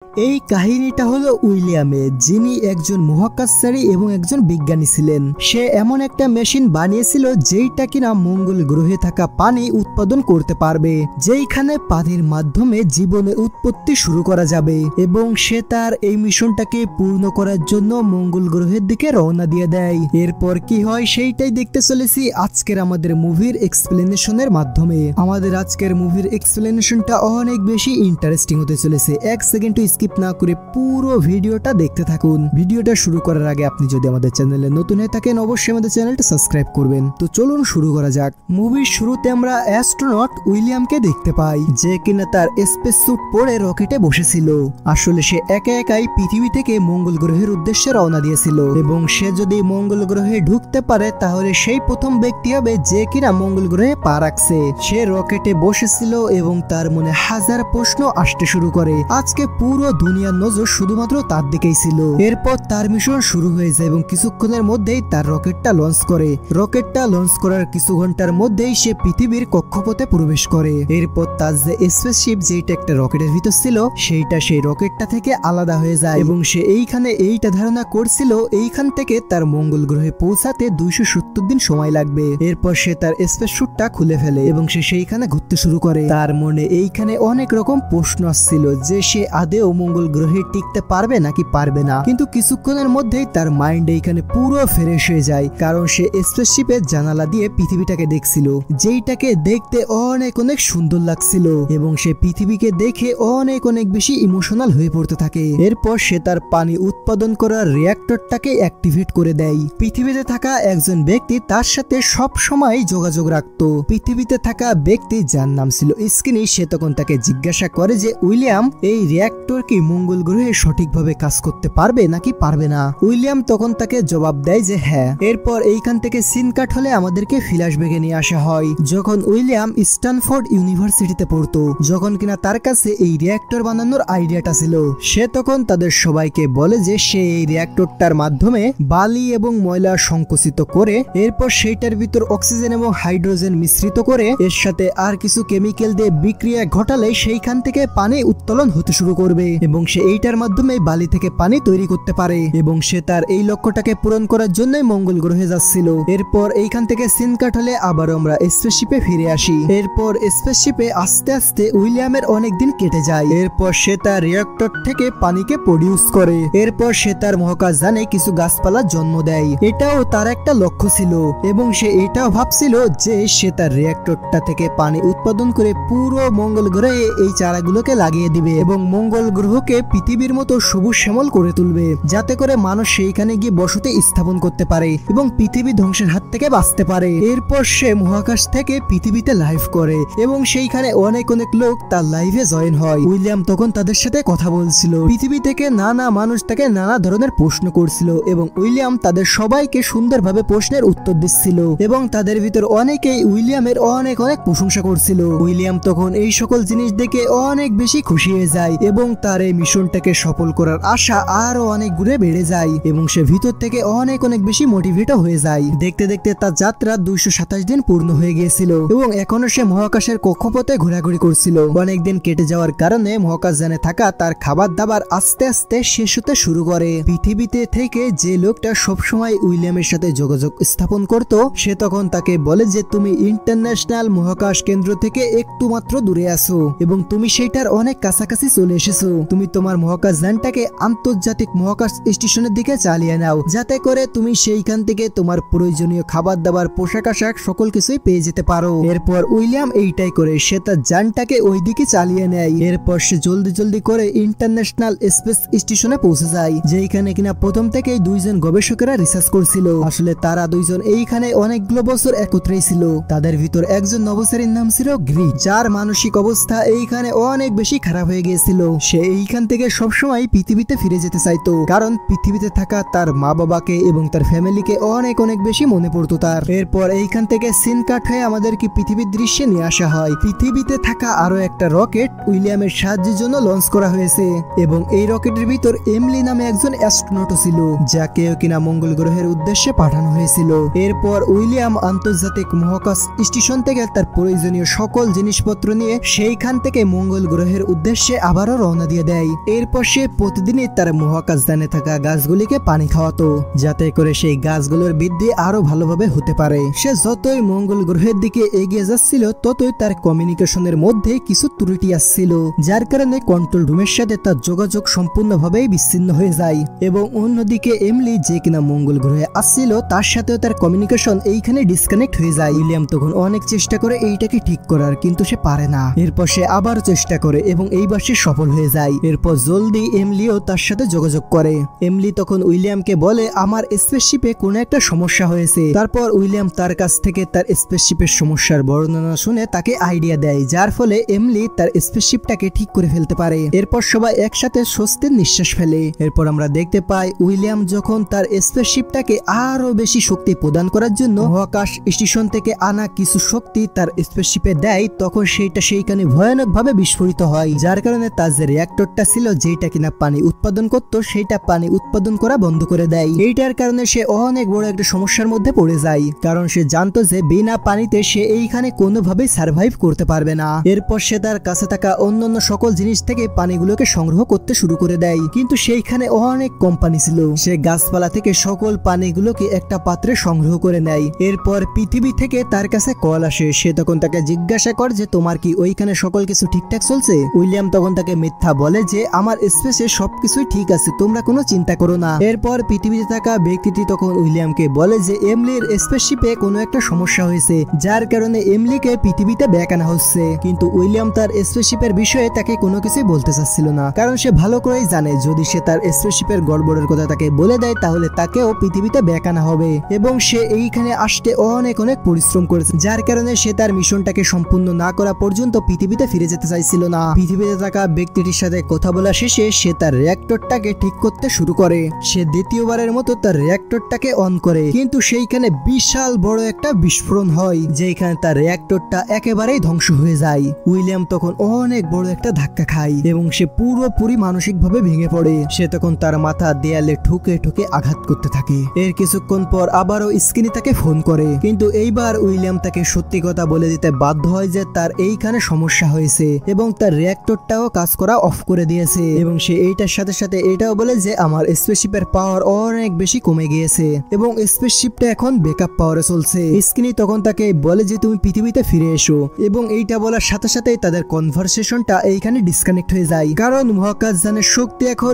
এই কাহিনীটা হলো উইলিয়ামের, যিনি একজন মহাকাশচারী এবং একজন বিজ্ঞানী ছিলেন। সে এমন একটা মেশিন বানিয়েছিল যেইটা কিনা মঙ্গল গ্রহে থাকা পানি উৎপাদন করতে পারবে, যেইখানে পানির মাধ্যমে জীবনের উৎপত্তি শুরু করা যাবে। এবং সে তার এই মিশনটাকে পূর্ণ করার জন্য মঙ্গল গ্রহের দিকে রওনা দিয়ে দেয়। এরপর কি হয় সেইটাই দেখতে চলেছি আজকের আমাদের মুভির এক্সপ্লেনেশনের মাধ্যমে। আমাদের আজকের মুভির এক্সপ্লেনেশনটা অনেক বেশি ইন্টারেস্টিং হতে চলেছে। এক সেকেন্ড স্কিপ না করে পুরো ভিডিওটা দেখতে থাকুন। ভিডিওটা শুরু করার আগে আপনি যদি আমাদের চ্যানেলে নতুন হয়ে থাকেন অবশ্যই আমাদের চ্যানেলটা সাবস্ক্রাইব করবেন। তো চলুন শুরু করা যাক। মুভির শুরুতে আমরা অ্যাস্ট্রোনট উইলিয়ামকে দেখতে পাই, যে কিনা তার স্পেস স্যুট পরে রকেটে বসেছিল। আসলে সে একা একাই পৃথিবী থেকে মঙ্গল গ্রহের উদ্দেশ্যে রওনা দিয়েছিল, এবং সে যদি মঙ্গল গ্রহে ঢুকতে পারে তাহলে সেই প্রথম ব্যক্তি হবে যে কিনা মঙ্গল গ্রহে পা রাখছে। সে রকেটে বসেছিল এবং তার মনে হাজার প্রশ্ন আসতে শুরু করে। আজকে পুরো দুনিয়ার নজর শুধুমাত্র তার দিকেই ছিল। এরপর তার মিশন শুরু হয়ে যায় এবং কিছুক্ষণের মধ্যেই তার রকেটটা লঞ্চ করে। রকেটটা লঞ্চ করার কিছু ঘন্টার মধ্যেই সে পৃথিবীর কক্ষপথে প্রবেশ করে। এরপর তার যে স্পেসশিপ যেটা একটা রকেটের ভিতর ছিল সেইটা সেই রকেটটা থেকে আলাদা হয়ে যায়, এবং সে এইখানে এইটা ধারণা করছিল এইখান থেকে তার মঙ্গল গ্রহে পৌঁছাতে 270 দিন সময় লাগবে। এরপর সে তার স্পেস স্যুটটা খুলে ফেলে এবং সে সেইখানে ঘুরতে শুরু করে। তার মনে এইখানে অনেক রকম প্রশ্ন আসছিল যে সে আদেও মঙ্গল গ্রহে টিকতে পারবে নাকি পারবে না। কিন্তু কিছুক্ষণের মধ্যেই তার মাইন্ড এইখানে পুরো ফ্রেশ হয়ে যায়, কারণ সে স্পেসশিপের জানালা দিয়ে পৃথিবীটাকে দেখছিল, যেইটাকে দেখতে অনেক অনেক সুন্দর লাগছিল, এবং সে পৃথিবীকে দেখে অনেক অনেক বেশি ইমোশনাল হয়ে পড়তে থাকে। এরপর সে তার পানি উৎপাদন করার রিঅ্যাক্টরটাকে অ্যাক্টিভেট করে দেয়। পৃথিবীতে থাকা একজন ব্যক্তি তার সাথে সব সময় যোগাযোগ রাখতো। পৃথিবীতে থাকা ব্যক্তি যার নাম ছিল স্কিনি, সে তখন তাকে জিজ্ঞাসা করে যে উইলিয়াম, এই রিঅ্যাক্টর কি মঙ্গল গ্রহে সঠিকভাবে কাজ করতে পারবে নাকি পারবে না? উইলিয়াম তখন তাকে জবাব দেয় যে হ্যাঁ। এরপর এইখান থেকে সিন কাট হলে আমাদেরকে ফ্ল্যাশব্যাকে নিয়ে আসা হয় যখন উইলিয়াম স্ট্যানফোর্ড ইউনিভার্সিটিতে পড়তো, যখন কিনা তার কাছে এই রিঅ্যাক্টর বানানোর আইডিয়াটা ছিল। সে তখন তাদের সবাইকে বলে যে সে এই রিঅ্যাক্টরটার মাধ্যমে বালি এবং ময়লা সংকুচিত করে এরপর সেইটার ভিতর অক্সিজেন এবং হাইড্রোজেন মিশ্রিত করে এর সাথে আর কিছু কেমিক্যাল দিয়ে বিক্রিয়া ঘটালে সেইখান থেকে পানি উত্তোলন হতে শুরু করবে, এবং সে এইটার মাধ্যমে বালি থেকে পানি তৈরি করতে পারে। এবং সে তার এই লক্ষ্যটাকে পূরণ করার জন্যই মঙ্গল গ্রহে যাচ্ছিল। এরপর এইখান থেকে সিন কাট হলে আবার আমরা স্পেসশিপে ফিরে আসি। এরপর স্পেসশিপে আস্তে আস্তে উইলিয়ামের অনেক দিন কেটে যায়। এরপর সে তার রিঅ্যাক্টর থেকে পানিকে প্রডিউস করে। এরপর সে তার মহাকাশযানে কিছু গাছপালা জন্ম দেয়। এটাও তার একটা লক্ষ্য ছিল, এবং সে এটাও ভাবছিল যে সে তার রিঅ্যাক্টরটা থেকে পানি উৎপাদন করে পুরো মঙ্গল গ্রহে এই চারাগুলোকে লাগিয়ে দিবে এবং মঙ্গল গ্রহকে পৃথিবীর মতো সবুজ শ্যামল করে তুলবে, যাতে করে মানুষ সেইখানে গিয়ে বসতি স্থাপন করতে পারে এবং পৃথিবী ধ্বংসের হাত থেকে বাঁচতে পারে। এরপর সে মহাকাশ থেকে পৃথিবীতে লাইভ করে এবং সেইখানে অনেক অনেক লোক তার লাইভে জয়েন হয়। উইলিয়াম তখন তাদের সাথে কথা বলছিল। পৃথিবী থেকে নানা মানুষ তাকে নানা ধরনের প্রশ্ন করছিল এবং উইলিয়াম তাদের সবাইকে সুন্দরভাবে প্রশ্নের উত্তর দিচ্ছিল, এবং তাদের ভিতর অনেকেই উইলিয়ামের অনেক অনেক প্রশংসা করছিল। উইলিয়াম তখন এই সকল জিনিস দেখে অনেক বেশি খুশি হয়ে যায় এবং তার এই মিশনটাকে সফল করার আশা আরো অনেক গুণে বেড়ে যায়, এবং সে ভিতর থেকে অনেক অনেক বেশি মোটিভেট হয়ে যায়। দেখতে দেখতে তার যাত্রা 227 দিন পূর্ণ হয়ে গিয়েছিল এবং এখনো সে মহাকাশের কক্ষপথে ঘোরাঘুরি করছিল। অনেকদিন কেটে যাওয়ার কারণে মহাকাশযানে থাকা তার খাবার দাবার আস্তে আস্তে শেষ হতে শুরু করে। পৃথিবীতে থেকে যে লোকটা সবসময় উইলিয়ামের সাথে যোগাযোগ স্থাপন করত, সে তখন তাকে বলে যে তুমি ইন্টারন্যাশনাল মহাকাশ কেন্দ্র থেকে একটু মাত্র দূরে আছো এবং তুমি সেইটার অনেক কাছাকাছি চলে এসেছো। তুমি তোমার মহাকাশযানটাকে আন্তর্জাতিক মহাকাশ স্টেশনের দিকে চালিয়ে নাও, যাতে করে তুমি সেইখান থেকে তোমার প্রয়োজনীয় খাবার দাবার পোশাক আশাক সকল কিছুই পেয়ে যেতে পারো। এরপর উইলিয়াম এইটাই করে সে তার যানটাকে ওই দিকে চালিয়ে নেয়। এরপর সে জলদি জলদি করে ইন্টারন্যাশনাল স্পেস স্টেশনে পৌঁছে যায়, যেখানে কিনা প্রথম থেকেই দুইজন গবেষকেরা রিসার্চ করছিল। আসলে তারা দুইজন এইখানে অনেকগুলো বছর একত্রেই ছিল। তাদের ভিতর একজন নভোচারীর নাম ছিল গ্রি, যার মানসিক অবস্থা এইখানে অনেক বেশি খারাপ হয়ে গিয়েছিল। সে এইখান থেকে সবসময় পৃথিবীতে ফিরে যেতে চাইতো, কারণ পৃথিবীতে থাকা তার মা বাবাকে এবং তার ফ্যামিলিকে অনেক অনেক বেশি মনে পড়তো তার। এরপর এইখান থেকে সিন কাট হয়ে আমাদেরকে পৃথিবীর দৃশ্যে নিয়ে আসা হয়। পৃথিবীতে থাকা আরো একটা রকেট উইলিয়ামের সাহায্যের জন্য লঞ্চ করা হয়েছে, এবং এই রকেটের ভিতর এমলি নামে একজন অ্যাস্ট্রোনট ছিল, যাকে কিনা মঙ্গল গ্রহের উদ্দেশ্যে পাঠানো হয়েছিল। এরপর উইলিয়াম আন্তর্জাতিক মহাকাশ স্টেশন থেকে তার প্রয়োজনীয় সকল জিনিসপত্র নিয়ে সেইখান থেকে মঙ্গল গ্রহের উদ্দেশ্যে আবারও রওনা দিয়ে দেয়। এরপর সে প্রতিদিনই তার মহাকাশযানে থাকা গাছগুলিকে পানি খাওয়াতো, যাতে করে সেই গাছগুলোর বৃদ্ধি আরো ভালোভাবে হতে পারে। সে যতই মঙ্গল গ্রহের দিকে এগিয়ে যাচ্ছিল ততই তার কমিউনিকেশনের মধ্যে কিছু ত্রুটি আসছিল, যার কারণে কন্ট্রোল রুমের সাথে তার যোগাযোগ সম্পূর্ণভাবেই বিচ্ছিন্ন হয়ে যায়। এবং অন্যদিকে এমলি, যে কিনা মঙ্গল গ্রহে আসছিল, তার সাথেও তার কমিউনিকেশন এইখানে ডিসকানেক্ট হয়ে যায়। উইলিয়াম তখন অনেক চেষ্টা করে এইটাকে ঠিক করার, কিন্তু সে পারে না। এরপর সে আবার চেষ্টা করে এবং এইবার সে সফল হয়ে যায়। এরপর জলদি এমলিও তার সাথে যোগাযোগ করে। এমলি তখন উইলিয়ামকে বলে আমার স্পেসশিপে কোনো একটা সমস্যা হয়েছে। তারপর উইলিয়াম তার কাছ থেকে তার স্পেসশিপের সমস্যার বর্ণনা শুনে তাকে আইডিয়া দেয়, যার ফলে এমলি তার স্পেসশিপটাকে ঠিক করে ফেলতে পারে। এরপর সবাই একসাথে স্বস্তির নিঃশ্বাস ফেলে। এরপর আমরা দেখতে পাই উইলিয়াম যখন তার স্পেসশিপটাকে আরো বেশি শক্তি প্রদান করার জন্য মহাকাশ স্টেশন থেকে আনা কিছু শক্তি তার স্পেসশিপে দেয়, তখন সেইখানে ভয়ানকভাবে বিস্ফোরিত হয়, যার কারণে তার যে রিঅ্যাক্টরটা ছিল যেটা কিনা পানি উৎপাদন করত, সেইটা পানি উৎপাদন করা বন্ধ করে দেয়। এইটার কারণে সে অনেক বড় একটা সমস্যার মধ্যে পড়ে যায়, কারণ সে জানতো যে বিনা পানিতে সে এইখানে কোনোভাবেই সার্ভাইভ করতে পারবে না। এরপর সে তার কাছে থাকা অন্যান্য সকল জিনিস থেকে পানিগুলোকে সংগ্রহ করতে শুরু করে দেয়, কিন্তু সেইখানে অনেক কম পানি ছিল। সে গাছপালা থেকে সকল পানিগুলোকে একটা পাত্রে সংগ্রহ করে নেয়। এরপর পৃথিবী থেকে তার কাছে কল আসে। সে তখন তাকে জিজ্ঞাসা করে যে তোমার কি ওইখানে সকল কিছু ঠিকঠাক চলছে? উইলিয়াম তখন তাকে মিথ্যা বলে যে আমার স্পেসে সবকিছুই ঠিক আছে, তোমরা কোনো চিন্তা করো না। এরপর পৃথিবীতে থাকা ব্যক্তিটি তখন উইলিয়ামকে বলে যে এমলির স্পেসশিপে কোনো একটা সমস্যা হয়েছে, যার কারণে এমলিকে পৃথিবীতে ব্যাক আনা হচ্ছে। কিন্তু উইলিয়াম তার স্পেসশিপের বিষয়ে তাকে কোনো কিছুই বলতে চাচ্ছিল না, কারণ সে ভালো করেই জানে যদি সে তার স্পেসশিপের গড়বড়ের কথা তাকে বলে দেয় তাহলে তাকেও পৃথিবীতে ব্যাক আনা হবে। এবং সে এইখানে আসতে অনেক পরিশ্রম করেছে, যার কারণে সে তার মিশনটাকে সম্পূর্ণ না করা পর্যন্ত পৃথিবীতে ফিরে যেতে চাইছিল না। পৃথিবীতে থাকা ব্যক্তিটির সাথে কথা বলা শেষে সে তার রিঅ্যাক্টরটাকে ঠিক করতে শুরু করে। সে দ্বিতীয়বারের মতো তার রিঅ্যাক্টরটাকে অন করে, কিন্তু সেইখানে বিশাল বড় একটা বিস্ফোরণ হয়, যেখানে তার রিঅ্যাক্টরটা একেবারেই ধ্বংস হয়ে যায়। উইলিয়াম তখন অনেক বড় একটা ধাক্কা খায় এবং সে পুরোপুরি মানসিকভাবে ভেঙে পড়ে। সে তখন তার মাথা দেয়ালে ঠুকে ঠুকে আঘাত করতে থাকে। এর কিছুক্ষণ পর আবারও স্কিনি তাকে ফোন করে, কিন্তু এইবার উইলিয়াম তাকে সত্যি কথা বলে দিতে বাধ্য হয় যে তার এইখানে সমস্যা হয়েছে এবং তার রিঅ্যাক্টরটাও কাজ করা অফ করে দিয়েছে। এবং সে এইটার সাথে সাথে এটাও বলে যে আমার স্পেসশিপের পাওয়ার অনেক বেশি কমে গিয়েছে এবং স্পেসশিপটা এখন ব্যাকআপ পাওয়ারে চলছে। স্কিনি তখন তাকে বলে যে তুমি পৃথিবীতে ফিরে এসো, এবং এইটা বলার সাথে সাথেই তাদের কনভারসেশনটা এইখানে ডিসকানেক্ট হয়ে যায়, কারণ মহাকাশযানের শক্তি এখন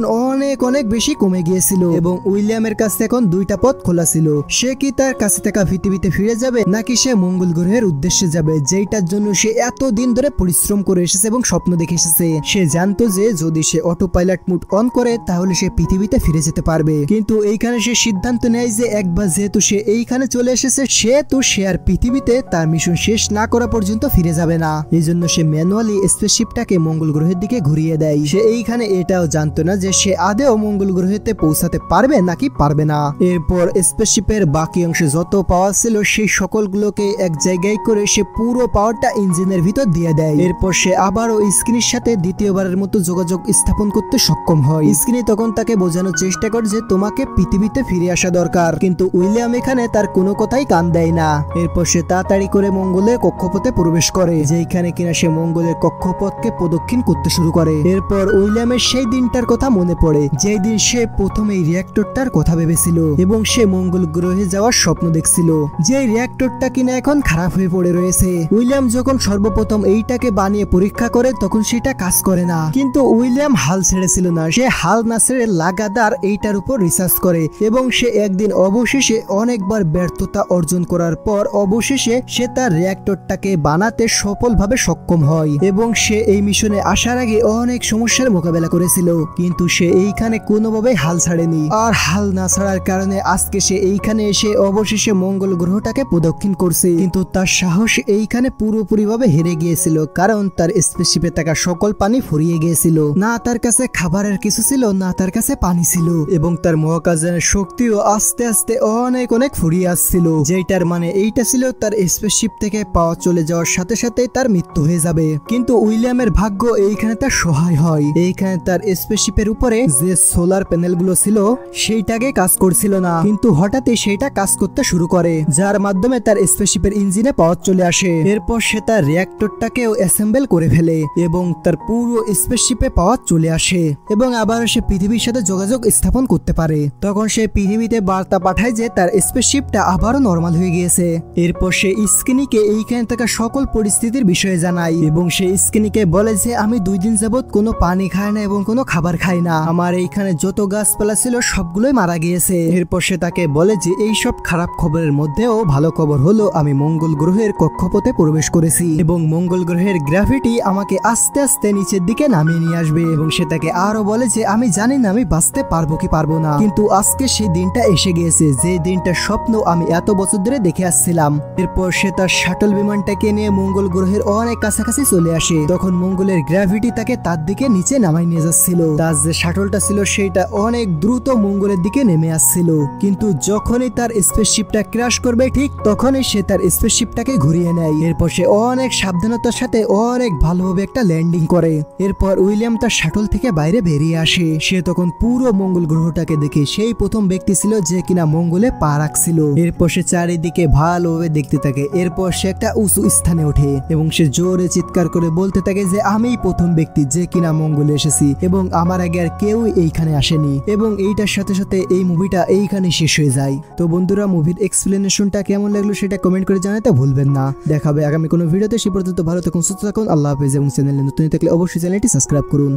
অনেক বেশি কমে গিয়েছিল এবং উইলিয়ামের কাছে এখন দুইটা পথ খোলা ছিল। সে কি তার কাছে থাকা পৃথিবীতে ফিরে যাবে, নাকি সে মঙ্গল গ্রহের উদ্দেশ্যে যাবে, যেটার জন্য সে এত দিন ধরে পরিশ্রম করে এসেছে এবং স্বপ্ন দেখে এসেছে। সে জানতো যে যদি সে অটো পাইলট মুড অন করে তাহলে সে পৃথিবীতে ফিরে যেতে পারবে, কিন্তু এইখানে সে সিদ্ধান্ত নেয় যে একবার যেহেতু সে এইখানে চলে এসেছে সেহেতু সে আর পৃথিবীতে তার মিশন শেষ না করা পর্যন্ত ফিরে যাবে না। এই জন্য সে ম্যানুয়ালি স্পেসশিপটাকে মঙ্গল গ্রহের দিকে ঘুরিয়ে দেয়। সে এইখানে এটাও জানতো না যে সে আদেও মঙ্গল গ্রহেতে পৌঁছাতে পারবে নাকি পারবে না। এরপর স্পেসশিপের বাকি অংশে যত পাওয়ার ছিল সেই সকলগুলোকে এক জায়গায় করে সে পুরো পাওয়ারটা ইঞ্জিনের ভিতর দিয়ে দেয়। এরপর সে আবারও স্ক্রিনের সাথে দ্বিতীয়বারের মতো যোগাযোগ স্থাপন করতে সক্ষম হয়। স্ক্রিনে তখন তাকে বোঝানোর চেষ্টা করে যে তোমাকে পৃথিবীতে ফিরে আসা দরকার, কিন্তু উইলিয়াম এখানে তার কোনো কথাই কান দেয় না। এরপর সে তাড়াতাড়ি করে মঙ্গলের কক্ষপথে প্রবেশ করে, যেখানে কিনা সে মঙ্গলের কক্ষপথকে প্রদক্ষিণ করতে শুরু করে। এরপর উইলিয়ামের সেই দিনটার কথা মনে পড়ে যেই দিন সে প্রথমে এই রিঅ্যাক্টরটার কথা ভেবেছিল এবং সে মঙ্গল গ্রহে যাওয়ার স্বপ্ন দেখছিল, যে রিঅ্যাক্টরটা কিনা এখন খারাপ হয়ে পড়ে রয়েছে। উইলিয়াম যখন সর্বপ্রথম এইটাকে বানিয়ে পরীক্ষা করে তখন সেটা কাজ করে না, কিন্তু উইলিয়াম হাল ছেড়েছিল না। সে হাল না ছেড়ে লাগাতার এইটার উপর রিসার্চ করে এবং সে একদিন অবশেষে অনেকবার ব্যর্থতা অর্জন করার পর অবশেষে সে তার রিঅ্যাক্টরটাকে বানাতে সফলভাবে সক্ষম হয় এবং সে এই মিশনে আসার আগে অনেক সমস্যার মোকাবেলা করেছিল, কিন্তু সে এইখানে কোনোভাবে হাল ছাড়েনি। আর হাল না ছাড়ার কারণে আজকে সে এইখানে এসে অবশেষে মঙ্গল গ্রহটাকে প্রদক্ষিণ করছে, কিন্তু তার সাহস এইখানে পুরোপুরিভাবে হেরে গিয়েছিল, কারণ তার স্পেসশিপে থাকা সকল পানি ফুরিয়ে গিয়েছিল। না তার কাছে খাবারের কিছু ছিল, না তার কাছে পানি ছিল, এবং তার মহাকাশযানের শক্তিও আস্তে আস্তে অনেক ফুরিয়ে আসছিল, যেটার মানে এইটা ছিল তার স্পেসশিপ থেকে পাওয়া চলে যাওয়ার সাথে সাথে তার মৃত্যু হয়ে যাবে। কিন্তু উইলিয়ামের ভাগ্য এইখানে তার সহায় হয়। এইখানে তার স্পেসশিপের উপরে যে সোলার প্যানেলগুলো ছিল সেইটাকে কাজ করছিল না, কিন্তু হঠাৎই সেটা কাজ করতে শুরু করে, যার মাধ্যমে তার স্পেসশিপের ইঞ্জিনে পাওয়ার চলে আসে। এরপর সে তার রিঅ্যাক্টরটাকেও অ্যাসেম্বল করে ফেলে এবং তার পুরো স্পেসশিপ স্পেসশিপে পাওয়ার চলে আসে এবং আবার সে পৃথিবীর সাথে যোগাযোগ স্থাপন করতে পারে। তখন সে পৃথিবীতে বার্তা পাঠায় যে তার স্পেসশিপটা আবারও নরমাল হয়ে গিয়েছে। এরপর সে স্কিনিকে এইখানে থাকা সকল পরিস্থিতির বিষয়ে জানায় এবং সে স্কিনিকে বলে যে আমি 2 দিন যাবত কোনো পানি খাই না এবং কোনো খাবার খাই না, আমার এইখানে যত গাছপালা ছিল সবগুলোই মারা গিয়েছে। এরপর সে তাকে বলে যে এই সব খারাপ খবরের মধ্যেও ভালো খবর হলো আমি মঙ্গল গ্রহের কক্ষপথে প্রবেশ করেছি এবং মঙ্গল গ্রহের গ্র্যাভিটি আমাকে আস্তে আস্তে নিচের দিকে নামিয়ে নিয়ে আসবে। এবং সে তাকে আরো বলে যে আমি জানি না আমি বাঁচতে পারবো কি পারবো না, কিন্তু আজকে সেই দিনটা এসে গিয়েছে যে দিনটার স্বপ্ন আমি এত বছর ধরে দেখে আসছিলাম। এরপর সে তার শাটল বিমানটাকে নিয়ে মঙ্গল গ্রহের অনেক কাছাকাছি চলে আসে। তখন মঙ্গলের গ্র্যাভিটি তাকে তার দিকে নিচে নামাই নিয়ে যাচ্ছিল। তার যে শাটলটা ছিল সেটা অনেক দ্রুত মঙ্গলের দিকে নেমে আসছিল, কিন্তু যখনই তার স্পেসশিপটা ক্র্যাশ করবে ঠিক তখনই সে তার স্পেসশিপটাকে ঘুরিয়ে নেয়। এরপর সে অনেক সাবধানতার সাথে অনেক ভালোভাবে একটা ল্যান্ডিং করে। এরপর উইলিয়াম তার শাটল থেকে বাইরে বেরিয়ে আসে। সে তখন পুরো মঙ্গল গ্রহটাকে দেখে সেই প্রথম ব্যক্তি ছিল যে কিনা মঙ্গলে পা রাখছিল। এরপর সে চারিদিকে ভালোভাবে দেখতে থাকে। এরপর সে একটা উঁচু স্থানে ওঠে এবং সে জোরে চিৎকার করে বলতে থাকে যে আমিই প্রথম ব্যক্তি যে কিনা মঙ্গলে এসেছি এবং আমার আগে আর কেউ এইখানে আসেনি। এবং এইটার সাথে সাথে এই মুভিটা এইখানে শেষ হয়ে যায়। তো বন্ধুরা, মুভির এক্সপ্লেনেশনটা কেমন লাগলো সেটা কমেন্ট করে জানাতে ভুলবেন না। দেখাবে আগামী কোনো ভিডিওতে। সে পর্যন্ত ভালো থাকুন, সুস্থ থাকুন, আল্লাহ হাফেজ। এবং চ্যানেলে নতুন থাকলে অবশ্যই চ্যানেলটি সাবস্ক্রাইব করুন।